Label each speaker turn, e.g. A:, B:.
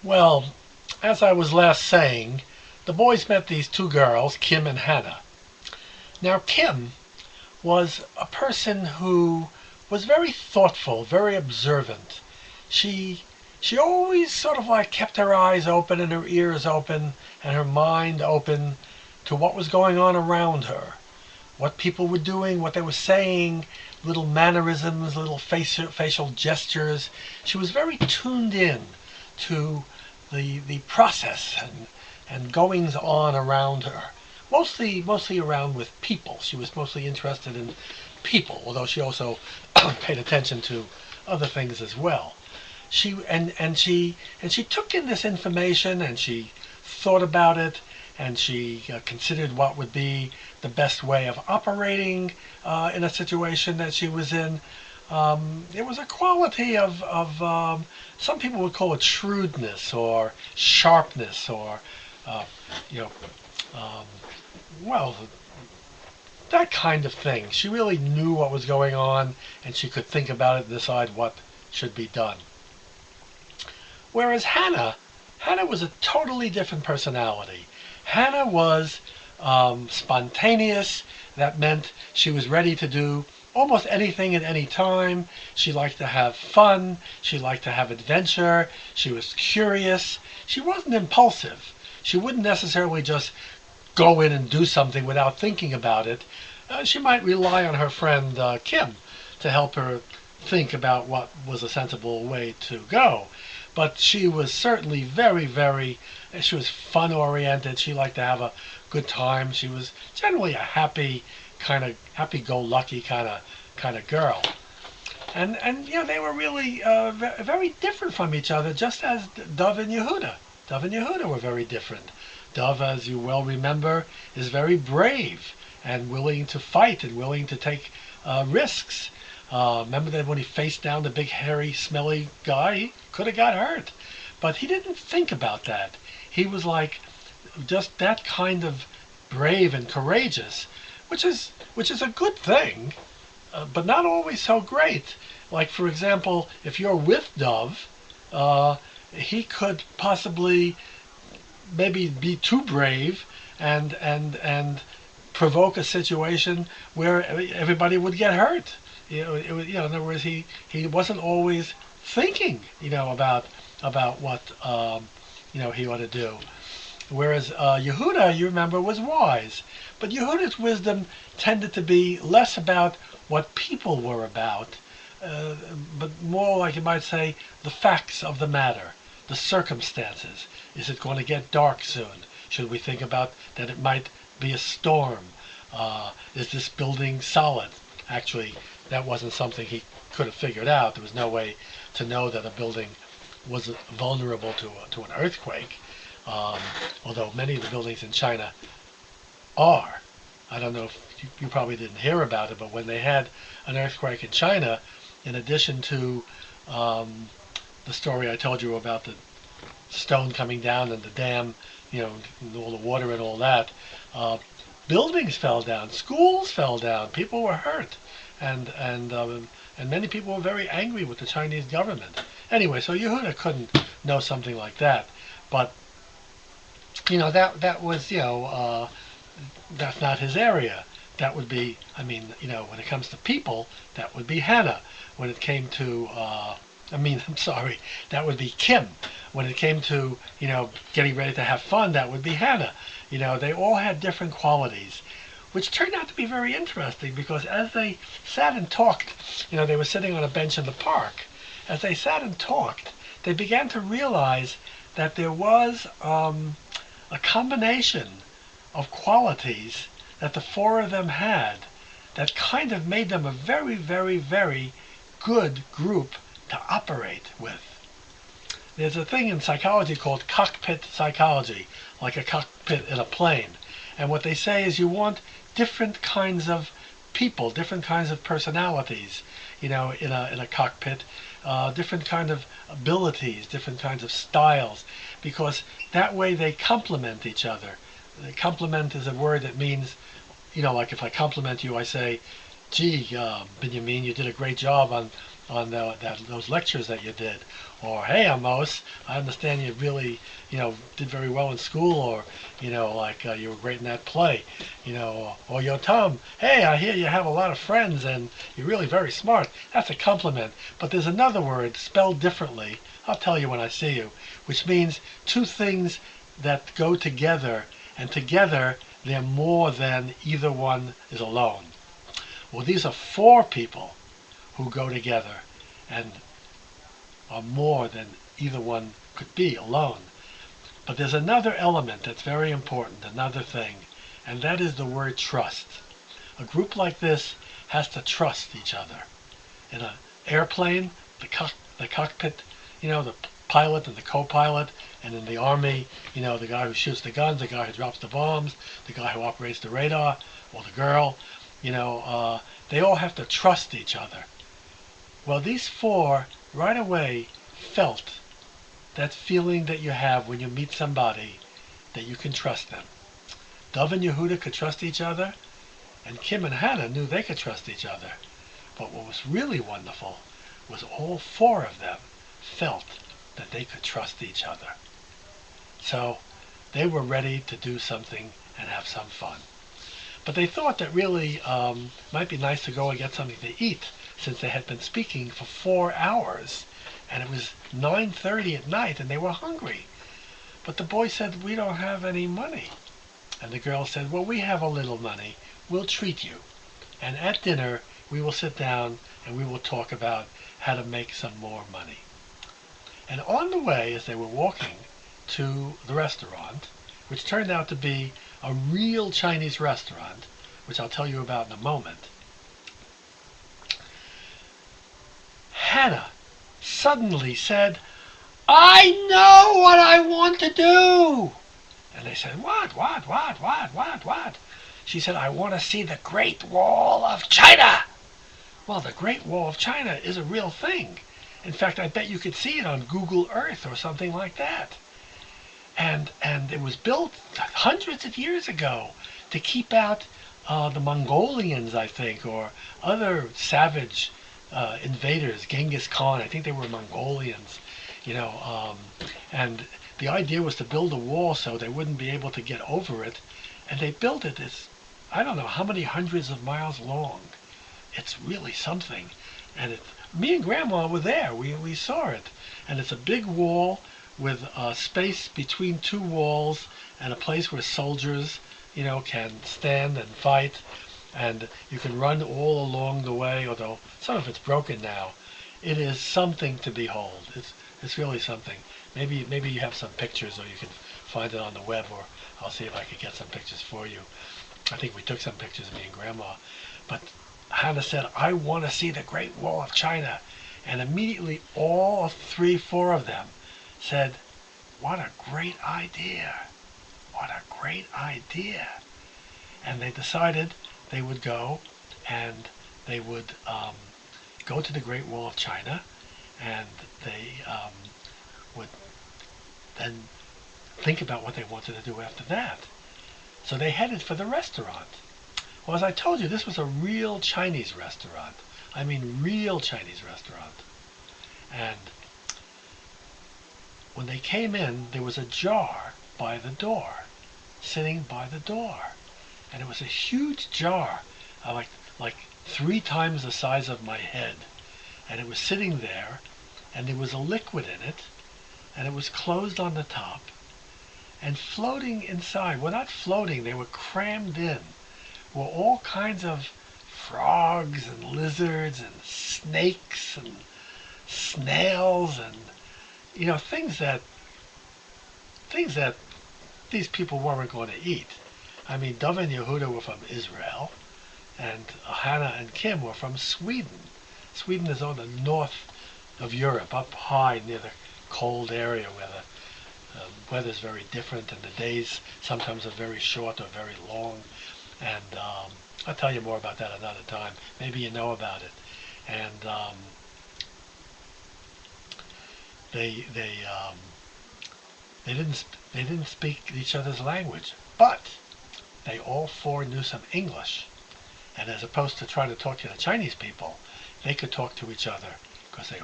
A: Well, as I was last saying, the boys met these two girls, Kim and Hannah. Now, Kim was a person who was very thoughtful, very observant. She she always sort of like kept her eyes open and her ears open and her mind open to what was going on around her, what people were doing, what they were saying, little mannerisms, little facial gestures. She was very tuned in to the process and goings on around her. Mostly around with people. She was mostly interested in people, although she also paid attention to other things as well. She took in this information and she thought about it and she considered what would be the best way of operating in a situation that she was in. It was a quality of some people would call it shrewdness or sharpness or uh, you know um, well, that kind of thing. She really knew what was going on and she could think about it and decide what should be done. Whereas Hannah was a totally different personality. Hannah was spontaneous. That meant she was ready to do almost anything at any time. She liked to have fun. She liked to have adventure. She was curious. She wasn't impulsive. She wouldn't necessarily just go in and do something without thinking about it. She might rely on her friend Kim to help her think about what was a sensible way to go. But she was certainly she was fun oriented. She liked to have a good time. She was generally a happy-go-lucky kind of girl. And they were really very different from each other, just as Dov and Yehudah. Dov and Yehudah were very different. Dov, as you well remember, is very brave and willing to fight and willing to take risks. Remember that when he faced down the big, hairy, smelly guy, he could have got hurt. But he didn't think about that. He was like just that kind of brave and courageous, which is a good thing, but not always so great. Like, for example, if you're with Dov, he could possibly maybe be too brave and provoke a situation where everybody would get hurt. In other words, he wasn't always thinking, about what he ought to do. Whereas Yehudah, you remember, was wise, but Yehudah's wisdom tended to be less about what people were about, but more like you might say the facts of the matter, the circumstances. Is it going to get dark soon? Should we think about that it might be a storm? Is this building solid? Actually, that wasn't something he could have figured out. There was no way to know that a building was vulnerable to an earthquake, although many of the buildings in China are. I don't know if you probably didn't hear about it, but when they had an earthquake in China, in addition to the story I told you about the stone coming down and the dam, and all the water and all that, buildings fell down, schools fell down, people were hurt, and many people were very angry with the Chinese government. Anyway, so Yehuda couldn't know something like that, but that was that's not his area. That would be, when it comes to people, that would be Hannah. When it came to, I'm sorry, that would be Kim. When it came to, getting ready to have fun, that would be Hannah. They all had different qualities, which turned out to be very interesting because as they sat and talked, they were sitting on a bench in the park. As they sat and talked, they began to realize that there was a combination of qualities that the four of them had that kind of made them a very, very, very good group to operate with. There's a thing in psychology called cockpit psychology, like a cockpit in a plane. And what they say is you want different kinds of people, different kinds of personalities, in a cockpit, different kind of abilities, different kinds of styles, because that way they complement each other. Complement is a word that means, like if I compliment you, I say, gee, Benjamin, you did a great job on on those lectures that you did, or hey Amos, I understand you really did very well in school, or like you were great in that play, or yo Tom, hey, I hear you have a lot of friends and you're really very smart. That's a compliment. But there's another word spelled differently. I'll tell you when I see you, which means two things that go together, and together they're more than either one is alone. Well, these are four people who go together and are more than either one could be alone. But there's another element that's very important, another thing, and that is the word trust. A group like this has to trust each other. In an airplane, the cockpit, the pilot and the co-pilot, and in the army, the guy who shoots the guns, the guy who drops the bombs, the guy who operates the radar, or the girl, they all have to trust each other. Well, these four right away felt that feeling that you have when you meet somebody that you can trust them. Dov and Yehudah could trust each other, and Kim and Hannah knew they could trust each other. But what was really wonderful was all four of them felt that they could trust each other. So they were ready to do something and have some fun. But they thought that really might be nice to go and get something to eat, since they had been speaking for 4 hours, and it was 9:30 at night, and they were hungry. But the boy said, we don't have any money. And the girl said, well, we have a little money. We'll treat you. And at dinner, we will sit down and we will talk about how to make some more money. And on the way, as they were walking to the restaurant, which turned out to be a real Chinese restaurant, which I'll tell you about in a moment, Hannah suddenly said, I know what I want to do. And they said, what? She said, I want to see the Great Wall of China. Well, the Great Wall of China is a real thing. In fact, I bet you could see it on Google Earth or something like that. And it was built hundreds of years ago to keep out the Mongolians, I think, or other savage invaders. Genghis Khan, I think they were Mongolians, and the idea was to build a wall so they wouldn't be able to get over it. And they built it. It's, I don't know how many hundreds of miles long. It's really something. And me and Grandma were there. We saw it. And it's a big wall with space between two walls and a place where soldiers, can stand and fight. And you can run all along the way, although some of it's broken now. It is something to behold. It's really something. Maybe you have some pictures, or you can find it on the web, or I'll see if I can get some pictures for you. I think we took some pictures of me and Grandma. But Hannah said, I want to see the Great Wall of China. And immediately all 4 of them said, what a great idea. What a great idea. And they decided they would go, and they would go to the Great Wall of China, and they would then think about what they wanted to do after that. So they headed for the restaurant. Well, as I told you, this was a real Chinese restaurant. I mean, real Chinese restaurant. And when they came in, there was a jar by the door, sitting by the door. And it was a huge jar, like 3 times the size of my head. And it was sitting there, and there was a liquid in it, and it was closed on the top. And floating inside, well, not floating, they were crammed in, were all kinds of frogs and lizards and snakes and snails and, things that these people weren't going to eat. I mean, Dov and Yehudah were from Israel, and Hannah and Kim were from Sweden. Sweden is on the north of Europe, up high near the cold area where the weather's very different, and the days sometimes are very short or very long. And I'll tell you more about that another time. Maybe you know about it. And they didn't speak each other's language, but they all 4 knew some English. And as opposed to trying to talk to the Chinese people, they could talk to each other because they all